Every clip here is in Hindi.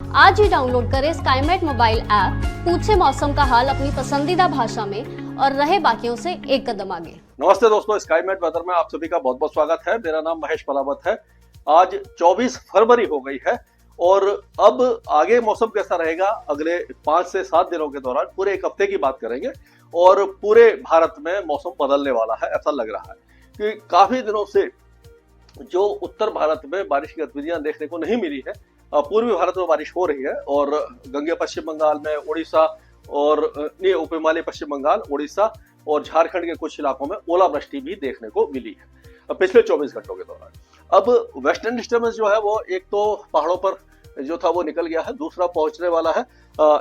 आज ही डाउनलोड करें स्काईमेट मोबाइल ऐप, पूछे मौसम का हाल अपनी पसंदीदा भाषा में और रहे बाकियों से एक कदम आगे। नमस्ते दोस्तों, स्काईमेट वेदर में आप सभी का बहुत बहुत स्वागत है। मेरा नाम महेश पलावत है। आज 24 फरवरी हो गई है और अब आगे मौसम कैसा रहेगा अगले 5 से 7 दिनों के दौरान, पूरे एक हफ्ते की बात करेंगे और पूरे भारत में मौसम बदलने वाला है। ऐसा लग रहा है कि काफी दिनों से जो उत्तर भारत में बारिश की गतिविधियां देखने को नहीं मिली है, पूर्वी भारत में बारिश हो रही है और गंगे पश्चिम बंगाल में, उड़ीसा और उप हिमालय पश्चिम बंगाल, उड़ीसा और झारखंड के कुछ इलाकों में ओलावृष्टि भी देखने को मिली है पिछले 24 घंटों के दौरान। अब वेस्टर्न डिस्टर्बेंस जो है वो एक तो पहाड़ों पर जो था वो निकल गया है, दूसरा पहुंचने वाला है।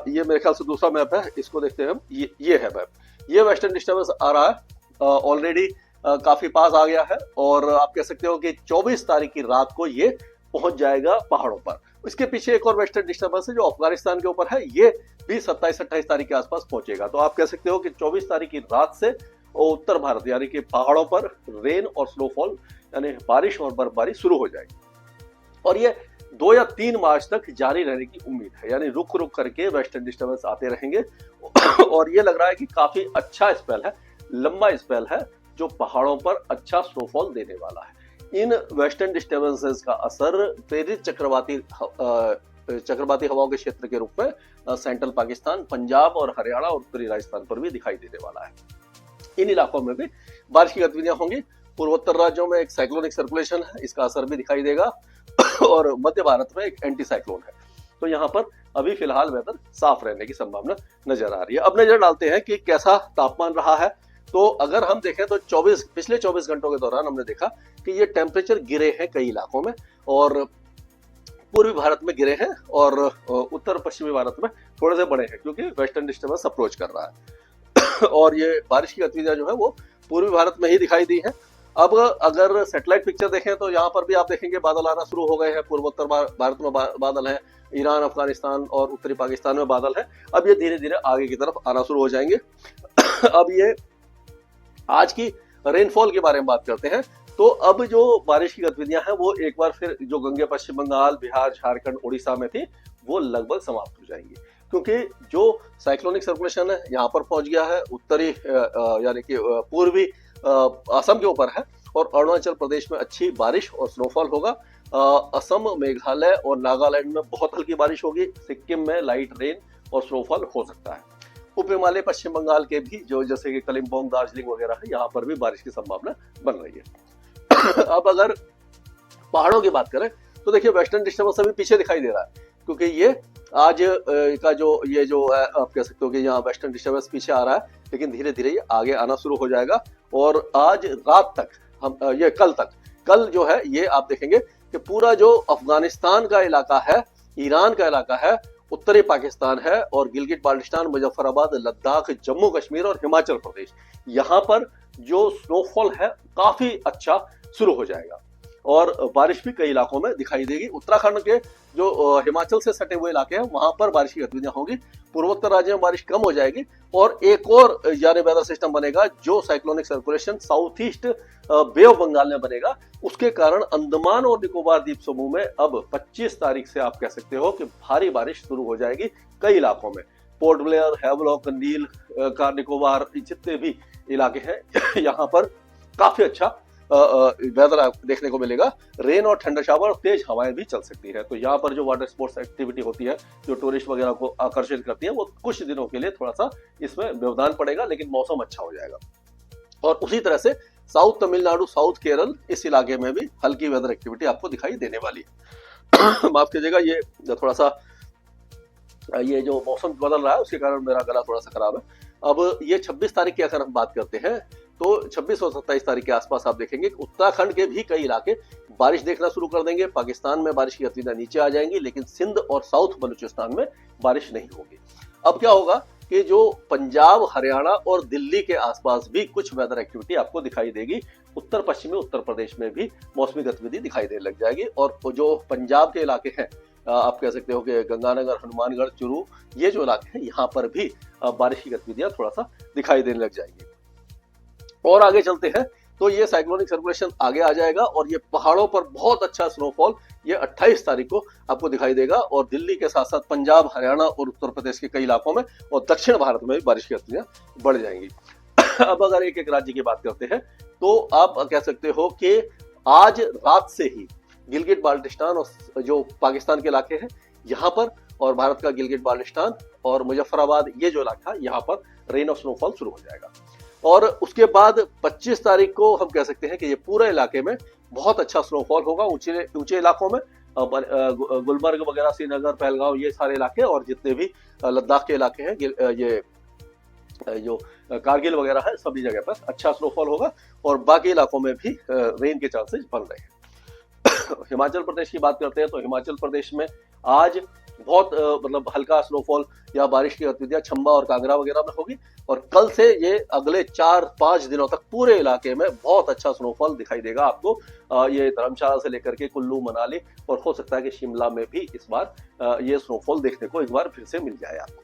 ये मेरे ख्याल से दूसरा मैप है, इसको देखते हैं हम। ये है मैप, ये वेस्टर्न डिस्टर्बेंस आ रहा है, ऑलरेडी काफी पास आ गया है और आप कह सकते हो कि 24 तारीख की रात को ये पहुंच जाएगा पहाड़ों पर। इसके पीछे एक और वेस्टर्न डिस्टर्बेंस है जो अफगानिस्तान के ऊपर है, ये भी 27-28 तारीख के आसपास पहुंचेगा। तो आप कह सकते हो कि 24 तारीख की रात से उत्तर भारत यानी कि पहाड़ों पर रेन और स्नोफॉल यानी बारिश और बर्फबारी शुरू हो जाएगी और ये 2 या 3 मार्च तक जारी रहने की उम्मीद है। यानी रुक रुक करके वेस्टर्न डिस्टर्बेंस आते रहेंगे और ये लग रहा है कि काफी अच्छा स्पेल है, लंबा स्पेल है जो पहाड़ों पर अच्छा स्नोफॉल देने वाला है। इन वेस्टर्न डिस्टर्बेंसेस का असर प्रेरित चक्रवाती हवाओं के क्षेत्र के रूप में सेंट्रल पाकिस्तान, पंजाब और हरियाणा और उत्तरी राजस्थान पर भी दिखाई देने वाला है। इन इलाकों में भी बारिश की गतिविधियां होंगी। पूर्वोत्तर राज्यों में एक साइक्लोनिक सर्कुलेशन है, इसका असर भी दिखाई देगा और मध्य भारत में एक एंटी साइक्लोन है। तो यहाँ पर अभी फिलहाल वेदर साफ रहने की संभावना नजर आ रही है। अब नजर डालते हैं कि कैसा तापमान रहा है। तो अगर हम देखें तो पिछले 24 घंटों के दौरान हमने देखा कि ये टेम्परेचर गिरे हैं कई इलाकों में और पूर्वी भारत में गिरे हैं और उत्तर पश्चिमी भारत में थोड़े से बड़े हैं क्योंकि वेस्टर्न डिस्टर्बेंस अप्रोच कर रहा है और ये बारिश की गतिविधियां जो है वो पूर्वी भारत में ही दिखाई दी है। अब अगर सैटेलाइट पिक्चर देखें तो यहाँ पर भी आप देखेंगे बादल आना शुरू हो गए हैं। पूर्वोत्तर भारत में बादल है, ईरान, अफगानिस्तान और उत्तरी पाकिस्तान में बादल है। अब ये धीरे धीरे आगे की तरफ आना शुरू हो जाएंगे। अब ये आज की रेनफॉल के बारे में बात करते हैं। तो अब जो बारिश की गतिविधियां हैं वो एक बार फिर जो गंगे पश्चिम बंगाल, बिहार, झारखंड, उड़ीसा में थी वो लगभग समाप्त हो जाएंगी क्योंकि जो साइक्लोनिक सर्कुलेशन है यहाँ पर पहुंच गया है, उत्तरी यानी कि पूर्वी असम के ऊपर है और अरुणाचल प्रदेश में अच्छी बारिश और स्नोफॉल होगा। असम, मेघालय और नागालैंड में बहुत हल्की बारिश होगी। सिक्किम में लाइट रेन और स्नोफॉल हो सकता है। उप हिमालय पश्चिम बंगाल के भी जो जैसे कि कलिम्पोंग, दार्जिलिंग वगैरह है, यहाँ पर भी बारिश की संभावना बन रही है। अब अगर पहाड़ों की बात करें तो देखिए वेस्टर्न डिस्टर्बेंस अभी पीछे दिखाई दे रहा है क्योंकि ये आज का जो है आप कह सकते हो कि यहाँ वेस्टर्न डिस्टर्बेंस पीछे आ रहा है, लेकिन धीरे धीरे ये आगे आना शुरू हो जाएगा और आज रात तक हम ये कल जो है ये आप देखेंगे कि पूरा जो अफगानिस्तान का इलाका है, ईरान का इलाका है, उत्तरी पाकिस्तान है और गिलगिट बाल्टिस्तान, मुजफ्फराबाद, लद्दाख, जम्मू कश्मीर और हिमाचल प्रदेश, यहाँ पर जो स्नोफॉल है काफी अच्छा शुरू हो जाएगा और बारिश भी कई इलाकों में दिखाई देगी। उत्तराखंड के जो हिमाचल से सटे हुए इलाके हैं वहां पर बारिश की गतिविधियां होंगी। पूर्वोत्तर राज्यों में बारिश कम हो जाएगी और एक और यानी वेदर सिस्टम बनेगा जो cyclonic circulation south east bay of Bengal में बनेगा। उसके कारण अंडमान और निकोबार द्वीप समूह में अब 25 तारीख से आप कह सकते हो कि भारी बारिश शुरू हो जाएगी कई इलाकों में। पोर्ट ब्लेयर, हैवलॉक, नील, कार निकोबार, जितने भी इलाके हैं यहाँ पर काफी अच्छा वेदर देखने को मिलेगा। रेन और ठंडा शावर और तेज हवाएं भी चल सकती है। तो यहाँ पर जो वाटर स्पोर्ट्स एक्टिविटी होती है जो टूरिस्ट वगैरह को आकर्षित करती है वो कुछ दिनों के लिए थोड़ा सा इसमें व्यवधान पड़ेगा, लेकिन मौसम अच्छा हो जाएगा। और उसी तरह से साउथ तमिलनाडु, साउथ केरल, इस इलाके में भी हल्की वेदर एक्टिविटी आपको दिखाई देने वाली है। माफ कीजिएगा, ये थोड़ा सा ये जो मौसम बदल रहा है उसके कारण मेरा गला थोड़ा सा खराब है। अब ये 26 तारीख की अगर हम बात करते हैं तो 26 और 27 तारीख के आसपास आप देखेंगे उत्तराखंड के भी कई इलाके बारिश देखना शुरू कर देंगे। पाकिस्तान में बारिश की गतिविधियां नीचे आ जाएंगी, लेकिन सिंध और साउथ बलूचिस्तान में बारिश नहीं होगी। अब क्या होगा कि जो पंजाब, हरियाणा और दिल्ली के आसपास भी कुछ वेदर एक्टिविटी आपको दिखाई देगी। उत्तर पश्चिमी उत्तर प्रदेश में भी मौसमी गतिविधि दिखाई देने लग जाएगी और जो पंजाब के इलाके हैं आप कह सकते हो कि गंगानगर, हनुमानगढ़, चुरू, ये जो इलाके हैं यहाँ पर भी बारिश की गतिविधियां थोड़ा सा दिखाई देने लग जाएंगी। और आगे चलते हैं तो ये साइक्लोनिक सर्कुलेशन आगे आ जाएगा और ये पहाड़ों पर बहुत अच्छा स्नोफॉल ये 28 तारीख को आपको दिखाई देगा और दिल्ली के साथ साथ पंजाब, हरियाणा और उत्तर प्रदेश के कई इलाकों में और दक्षिण भारत में भी बारिश की गतिविधियां बढ़ जाएंगी। अब अगर एक एक राज्य की बात करते हैं तो आप कह सकते हो कि आज रात से ही गिलगिट बाल्टिस्तान और जो पाकिस्तान के इलाके हैं यहाँ पर और भारत का गिलगिट बाल्टिस्तान और मुजफ्फराबाद ये जो इलाका है यहाँ पर रेन और स्नोफॉल शुरू हो जाएगा। और उसके बाद 25 तारीख को हम कह सकते हैं कि ये पूरे इलाके में बहुत अच्छा स्नोफॉल होगा। ऊंचे इलाकों में गुलमर्ग वगैरह, श्रीनगर, पहलगांव, ये सारे इलाके और जितने भी लद्दाख के इलाके हैं, ये जो कारगिल वगैरह है, सभी जगह पर अच्छा स्नोफॉल होगा और बाकी इलाकों में भी रेन के चांसेस बन रहे हैं। हिमाचल प्रदेश की बात करते हैं तो हिमाचल प्रदेश में आज बहुत मतलब हल्का स्नोफॉल या बारिश की गतिविधियां चंबा और कांगड़ा वगैरह में होगी और कल से ये अगले 4-5 दिनों तक पूरे इलाके में बहुत अच्छा स्नोफॉल दिखाई देगा आपको। ये धर्मशाला से लेकर के कुल्लू, मनाली और हो सकता है कि शिमला में भी इस बार ये स्नोफॉल देखने को एक बार फिर से मिल जाए आपको।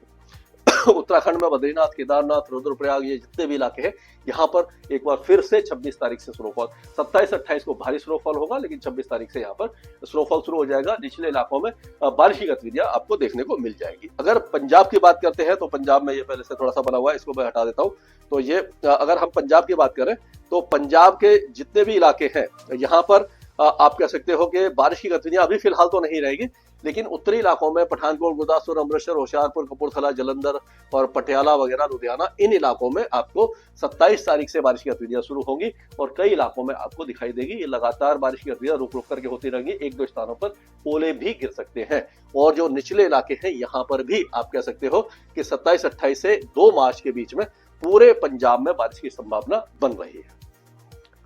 उत्तराखंड में बद्रीनाथ, केदारनाथ, रुद्रप्रयाग, ये जितने भी इलाके हैं यहाँ पर एक बार फिर से 26 तारीख से स्नोफॉल, 27-28 को भारी स्नोफॉल होगा लेकिन 26 तारीख से यहाँ पर स्नोफॉल शुरू हो जाएगा। निचले इलाकों में बारिश की गतिविधियां आपको देखने को मिल जाएगी। अगर पंजाब की बात करते हैं तो पंजाब में ये पहले से थोड़ा सा बना हुआ है, इसको मैं हटा देता हूँ। तो ये अगर हम पंजाब की बात करें तो पंजाब के जितने भी इलाके हैं यहाँ पर आप कह सकते हो कि बारिश की गतिविधियां अभी फिलहाल तो नहीं रहेगी लेकिन उत्तरी इलाकों में पठानकोट, गुरदासपुर, अमृतसर, होशियारपुर, कपूरथला, जलंधर और पटियाला वगैरह, लुधियाना, इन इलाकों में आपको 27 तारीख से बारिश की गतिविधियां शुरू होंगी और कई इलाकों में आपको दिखाई देगी। ये लगातार बारिश की गतिविधियां रुक रुक करके होती रहेंगी। 1-2 स्थानों पर ओले भी गिर सकते हैं और जो निचले इलाके हैं यहाँ पर भी आप कह सकते हो कि 27-28 से 2 मार्च के बीच में पूरे पंजाब में बारिश की संभावना बन रही है।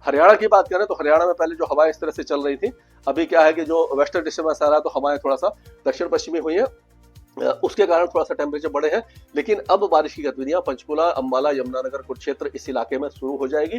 हरियाणा की बात करें तो हरियाणा में पहले जो हवाएं इस तरह से चल रही थी, अभी क्या है कि जो वेस्टर्न डिस्टर्बेंस आ रहा है तो हवाएं थोड़ा सा दक्षिण पश्चिमी हुई है, उसके कारण थोड़ा सा टेम्परेचर बढ़े हैं। लेकिन अब बारिश की गतिविधियां पंचकुला, अंबाला, यमुनानगर, कुरुक्षेत्र इस इलाके में शुरू हो जाएगी।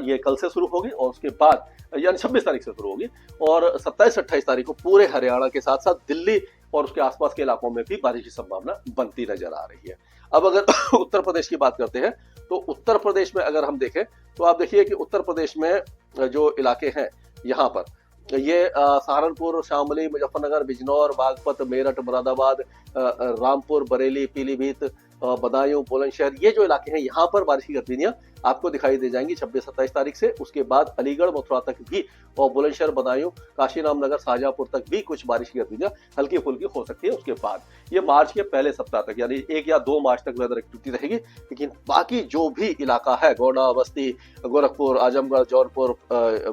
ये कल से शुरू होगी और उसके बाद यानी 26 तारीख से शुरू होगी और 27-28 तारीख को पूरे हरियाणा के साथ साथ दिल्ली और उसके आसपास के इलाकों में भी बारिश की संभावना बनती नजर आ रही है। अब अगर उत्तर प्रदेश की बात करते हैं तो उत्तर प्रदेश में अगर हम देखें तो आप देखिए कि उत्तर प्रदेश में जो इलाके हैं यहाँ पर ये सहारनपुर, शामली, मुजफ्फरनगर, बिजनौर, बागपत, मेरठ, मुरादाबाद, रामपुर, बरेली, पीलीभीत, बदायूं, बुलंदशहर, ये जो इलाके हैं यहाँ पर बारिश की गतिविधियां आपको दिखाई दे जाएंगी 26-27 तारीख से। उसके बाद अलीगढ़, मथुरा तक भी और बुलंदशहर, बदायूं, काशी रामनगर, शाहजहांपुर तक भी कुछ बारिश की गतिविधियां हल्की फुल्की हो सकती है। उसके बाद ये मार्च के पहले सप्ताह तक यानी 1 या 2 मार्च तक वेदर एक्टिविटी रहेगी। लेकिन बाकी जो भी इलाका है, गोंडा, बस्ती, गोरखपुर, आजमगढ़, जौनपुर,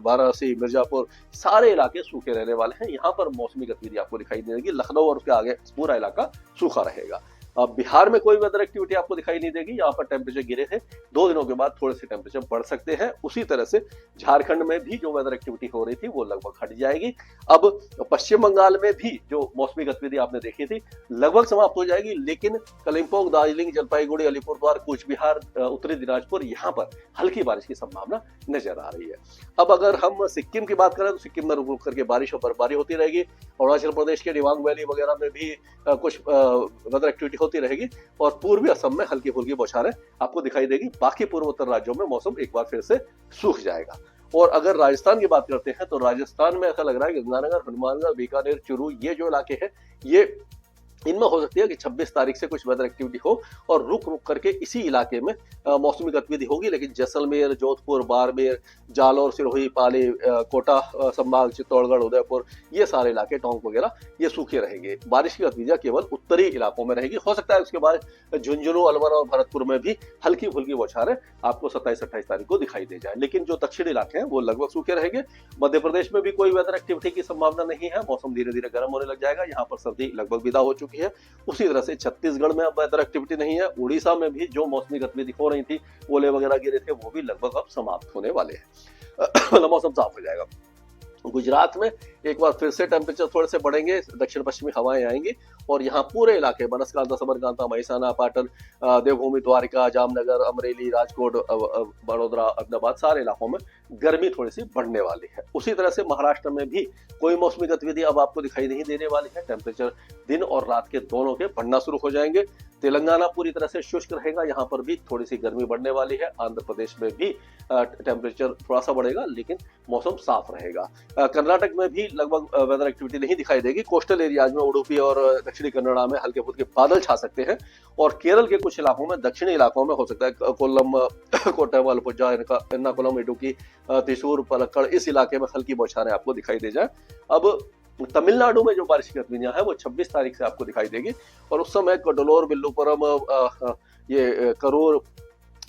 वाराणसी, मिर्जापुर, सारे इलाके सूखे रहने वाले हैं। यहाँ पर मौसमी गतिविधि आपको दिखाई देगी। लखनऊ और उसके आगे पूरा इलाका सूखा रहेगा। बिहार में कोई वेदर एक्टिविटी आपको दिखाई नहीं देगी। यहाँ पर टेम्परेचर गिरे थे, 2 दिनों के बाद थोड़े से टेम्परेचर बढ़ सकते हैं। उसी तरह से झारखंड में भी जो वेदर एक्टिविटी हो रही थी वो लगभग हट जाएगी। अब पश्चिम बंगाल में भी जो मौसमी गतिविधि आपने देखी थी लगभग समाप्त हो जाएगी। लेकिन कलिम्पोंग, दार्जिलिंग, जलपाईगुड़ी, अलीपुरद्वार, कूच बिहार, उत्तरी दिनाजपुर, यहाँ पर हल्की बारिश की संभावना नजर आ रही है। अब अगर हम सिक्किम की बात करें तो सिक्किम में रुक रुक करके बारिश और बर्फबारी होती रहेगी। अरुणाचल प्रदेश के दिबांग वैली वगैरह में भी कुछ वेदर एक्टिविटी होती रहेगी और पूर्वी असम में हल्की फुल्की बौछारें आपको दिखाई देगी। बाकी पूर्वोत्तर राज्यों में मौसम एक बार फिर से सूख जाएगा। और अगर राजस्थान की बात करते हैं तो राजस्थान में ऐसा लग रहा है कि गंगानगर, हनुमानगढ़, बीकानेर, चुरू, ये जो इलाके हैं ये इनमें हो सकती है कि 26 तारीख से कुछ वेदर एक्टिविटी हो और रुक रुक करके इसी इलाके में मौसमी गतिविधि होगी। लेकिन जैसलमेर, जोधपुर, बाड़मेर, जालौर, सिरोही, पाली, कोटा संभाग, चित्तौड़गढ़, उदयपुर, ये सारे इलाके, टोंक वगैरह, ये सूखे रहेंगे। बारिश की गतिविधियां केवल उत्तरी इलाकों में रहेगी। हो सकता है उसके बाद झुंझुनू, अलवर और भरतपुर में भी हल्की फुल्की बौछारें आपको 27-28 तारीख को दिखाई दे जाए। लेकिन जो दक्षिणी इलाके हैं वो लगभग सूखे रहेंगे। मध्य प्रदेश में भी कोई वेदर एक्टिविटी की संभावना नहीं है। मौसम धीरे धीरे गर्म होने लग जाएगा। यहाँ पर सर्दी लगभग विदा हो चुकी है। उसी तरह से छत्तीसगढ़ में अब वेदर एक्टिविटी नहीं है। उड़ीसा में भी जो मौसमी गतिविधि हो रही थी, ओले वगैरह गिरे थे, वो भी लगभग अब समाप्त होने वाले हैं। मौसम साफ हो जाएगा। गुजरात में एक बार फिर से टेम्परेचर थोड़े से बढ़ेंगे, दक्षिण पश्चिमी हवाएं आएंगी और यहाँ पूरे इलाके बनासकांठा, सबरकांठा, महिसाना, पाटन, देवभूमि, द्वारिका, जामनगर, अमरेली, राजकोट, बड़ोदरा, अहमदाबाद, सारे इलाकों में गर्मी थोड़ी सी बढ़ने वाली है। उसी तरह से महाराष्ट्र में भी कोई मौसमी गतिविधि अब आपको दिखाई नहीं देने वाली है। टेम्परेचर दिन और रात के दोनों के बढ़ना शुरू हो जाएंगे। तेलंगाना पूरी तरह से शुष्क रहेगा, यहाँ पर भी थोड़ी सी गर्मी बढ़ने वाली है। आंध्र प्रदेश में भी टेम्परेचर थोड़ा सा बढ़ेगा लेकिन मौसम साफ रहेगा। कर्नाटक में भी लगभग वेदर एक्टिविटी नहीं दिखाई देगी। कोस्टल एरियाज में उडुपी और दक्षिणी कन्नड़ा में हल्के फुल्के बादल छा सकते हैं और केरल के कुछ इलाकों में, दक्षिणी इलाकों में हो सकता है कोल्लम, कोट्टयम, अलपुझा, एर्नाकुलम, इडुक्की, त्रिशूर, पलक्कड़, इस इलाके में हल्की बौछारें आपको दिखाई दे जाए। अब तमिलनाडु में जो बारिश की गतिविधियां हैं वो 26 तारीख से आपको दिखाई देगी और उस समय कडलोर, विल्लुपुरम, ये करूर,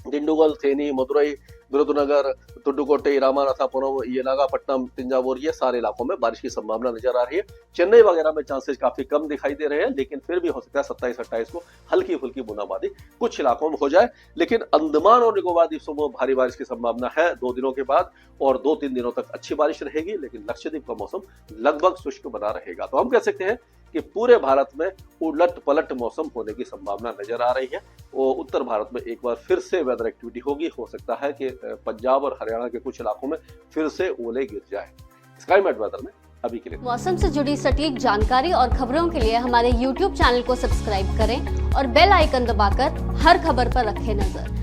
दिंडुगल, थेनी, मदुरई, विरुधुनगर, तुड्डुकोट्टई, रामानाथापुरम, ये नागापट्टनम, तंजावुर, ये सारे इलाकों में बारिश की संभावना नजर आ रही है। चेन्नई वगैरह में चांसेस काफी कम दिखाई दे रहे हैं लेकिन फिर भी हो सकता है 27-28 को हल्की फुल्की बूंदाबांदी कुछ इलाकों में हो जाए। लेकिन अंडमान और निकोबार द्वीपों में भारी बारिश की संभावना है 2 दिनों के बाद और 2-3 दिनों तक अच्छी बारिश रहेगी लेकिन लक्षद्वीप का मौसम लगभग शुष्क बना रहेगा। तो हम कह सकते हैं कि पूरे भारत में उलट पलट मौसम होने की संभावना नजर आ रही है। वो उत्तर भारत में एक बार फिर से वेदर एक्टिविटी होगी। हो सकता है कि पंजाब और हरियाणा के कुछ इलाकों में फिर से ओले गिर जाए। स्काईमेट वेदर में अभी के लिए मौसम से जुड़ी सटीक जानकारी और खबरों के लिए हमारे YouTube चैनल को सब्सक्राइब करें और बेल आइकन दबाकर हर खबर पर रखें नजर।